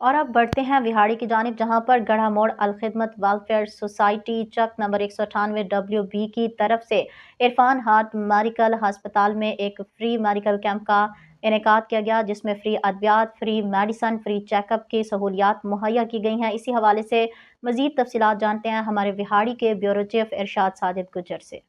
और अब बढ़ते हैं विहाड़ी की जानिब, जहां पर गढ़ा मोड़ अलखिदमत वेलफेयर सोसाइटी चक नंबर 198 WB की तरफ से इरफान हार्ट मेडिकल हस्पताल में एक फ्री मेडिकल कैंप का इनेकाद किया गया, जिसमें फ्री अद्वियात, फ्री मेडिसन, फ्री चेकअप की सहूलियात मुहैया की गई हैं। इसी हवाले से मजीद तफसीलात जानते हैं हमारे विहाड़ी के ब्यूरो चीफ इरशाद साजिद गुज्जर से।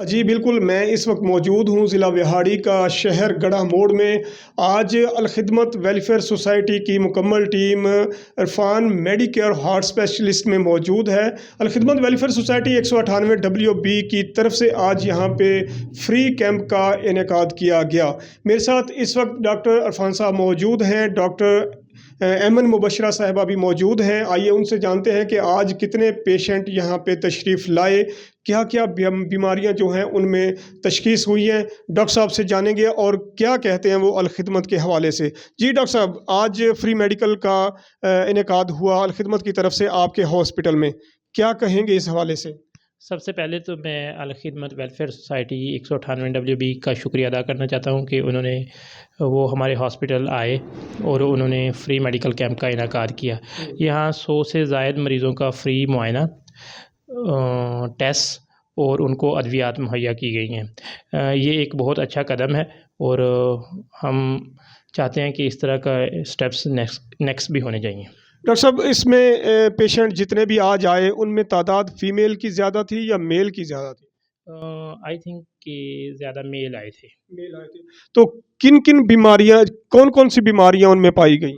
जी बिल्कुल, मैं इस वक्त मौजूद हूँ ज़िला विहाड़ी का शहर गढ़ा मोड़ में। आज अलखिदमत वेलफेयर सोसाइटी की मुकम्मल team Irfan Medicare heart specialist में मौजूद है। अलखिदमत वेलफेयर सोसाइटी 198 WB की तरफ से आज यहाँ पे फ्री कैंप का इनेकाद किया गया। मेरे साथ इस वक्त डॉक्टर इरफान साहब मौजूद हैं, डॉक्टर एमन मुबशरा साहिबा भी मौजूद हैं। आइए उनसे जानते हैं कि आज कितने पेशेंट यहाँ पे तशरीफ़ लाए, क्या क्या बीमारियां जो हैं उनमें तशखीस हुई हैं। डॉक्टर साहब से जानेंगे और क्या कहते हैं वो अलखिदमत के हवाले से। जी डॉक्टर साहब, आज फ्री मेडिकल का इनेकाद हुआ अलखिदमत की तरफ से आपके हॉस्पिटल में, क्या कहेंगे इस हवाले से? सबसे पहले तो मैं अलखिदमत वेलफेयर सोसाइटी 198 WB का शुक्रिया अदा करना चाहता हूँ कि वो हमारे हॉस्पिटल आए और उन्होंने फ्री मेडिकल कैंप का इनेकाद किया। यहाँ 100 से ज़ायद मरीज़ों का फ्री मुआयना, टेस्ट और उनको अद्वियात मुहैया की गई हैं। ये एक बहुत अच्छा कदम है और हम चाहते हैं कि इस तरह का स्टेप्स नेक्स्ट भी होने चाहिए। डॉक्टर साहब, इसमें पेशेंट जितने भी आज आए उनमें तादाद फीमेल की ज़्यादा थी या मेल की ज़्यादा थी? आई थिंक कि ज़्यादा मेल आए थे। तो किन किन बीमारियां, कौन कौन सी बीमारियां उनमें पाई गई?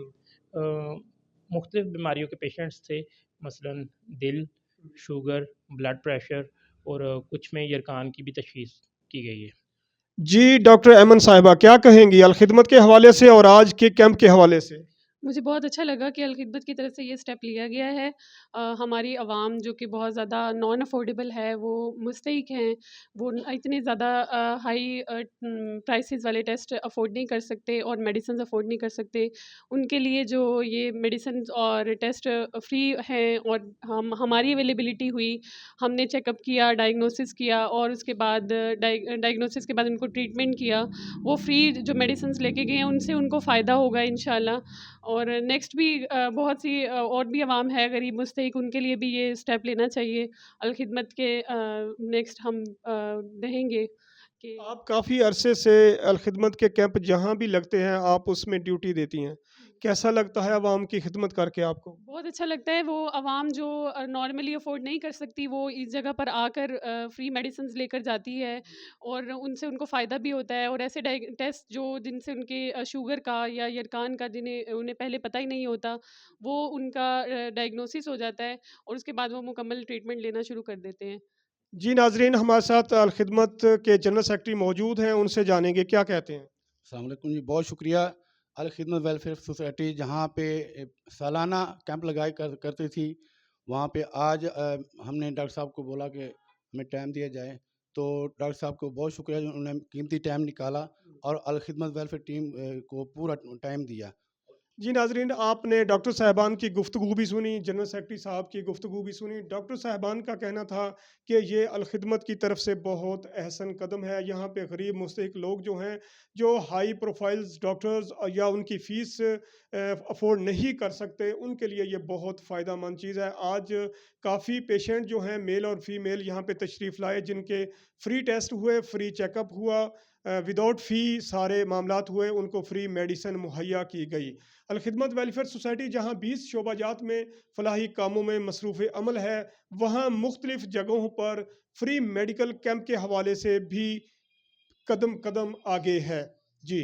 मुख्तलिफ बीमारियों के पेशेंट्स थे, मसलन दिल, शुगर, ब्लड प्रेशर और कुछ में यरकान की भी तशख़ीस की गई है। जी डॉक्टर एमन साहिबा, क्या कहेंगी अलखिदमत के हवाले से और आज के कैंप के हवाले से? मुझे बहुत अच्छा लगा कि अलखिदमत की तरफ से ये स्टेप लिया गया है। हमारी आवाम जो कि बहुत ज़्यादा नॉन अफोर्डेबल है, वो मुस्तहिक हैं, वो इतने ज़्यादा हाई प्राइसेस वाले टेस्ट अफोर्ड नहीं कर सकते और मेडिसिन अफोर्ड नहीं कर सकते। उनके लिए जो ये मेडिसिन और टेस्ट फ्री हैं और हमारी अवेलेबिलिटी हुई, हमने चेकअप किया, डायग्नोसिस किया और उसके बाद डायग्नोसिस के बाद उनको ट्रीटमेंट किया। वो फ्री जो मेडिसिन लेके गए हैं उनसे उनको फ़ायदा होगा इंशाल्लाह। और नेक्स्ट भी बहुत सी और भी आवाम है गरीब मुस्तहिक, उनके लिए भी ये स्टेप लेना चाहिए। अलखिदमत के नेक्स्ट हम रहेंगे कि आप काफ़ी अरसे से अलखिदमत के कैंप जहाँ भी लगते हैं आप उसमें ड्यूटी देती हैं, कैसा लगता है आवाम की खिदमत करके आपको? बहुत अच्छा लगता है। वो आवाम जो नॉर्मली अफोर्ड नहीं कर सकती, वो इस जगह पर आकर फ्री मेडिसिन लेकर जाती है और उनसे उनको फ़ायदा भी होता है। और ऐसे टेस्ट जो जिनसे उनके शुगर का या यरकान का जिन्हें उन्हें पहले पता ही नहीं होता, वो उनका डायग्नोसिस हो जाता है और उसके बाद वो मुकम्मल ट्रीटमेंट लेना शुरू कर देते हैं। जी नाजरीन, हमारे साथ अलखिदमत के जनरल सेक्रेटरी मौजूद हैं, उनसे जानेंगे क्या कहते हैं। अस्सलाम वालेकुम जी, बहुत शुक्रिया। अलखिदमत वेलफेयर सोसाइटी जहाँ पे सालाना कैंप करती थी, वहाँ पे आज हमने डॉक्टर साहब को बोला कि हमें टाइम दिया जाए, तो डॉक्टर साहब को बहुत शुक्रिया जो उन्होंने कीमती टाइम निकाला और अलखिदमत वेलफेयर टीम को पूरा टाइम दिया। जी नाजरीन, आपने डॉक्टर साहबान की गुफ्तगू भी सुनी, जनरल सेक्रेटरी साहब की गुफ्तगू भी सुनी। डॉक्टर साहबान का कहना था कि ये अलखिदमत की तरफ से बहुत अहसन कदम है। यहाँ पे गरीब मुस्तहिक लोग जो हैं, जो हाई प्रोफाइल्स डॉक्टर्स या उनकी फ़ीस अफोर्ड नहीं कर सकते, उनके लिए ये बहुत फ़ायदा मंद चीज़ है। आज काफ़ी पेशेंट जो हैं मेल और फीमेल यहाँ पे तशरीफ़ लाए, जिनके फ्री टेस्ट हुए, फ्री चेकअप हुआ, विदाउट फ़ी सारे मामलात हुए, उनको फ्री मेडिसिन मुहैया की गई। अलखिदमत वेलफेयर सोसाइटी जहाँ 20 शोबाजात में फलाही कामों में मसरूफ़ अमल है, वहाँ मुख्तलिफ़ जगहों पर फ्री मेडिकल कैंप के हवाले से भी कदम कदम आगे है। जी।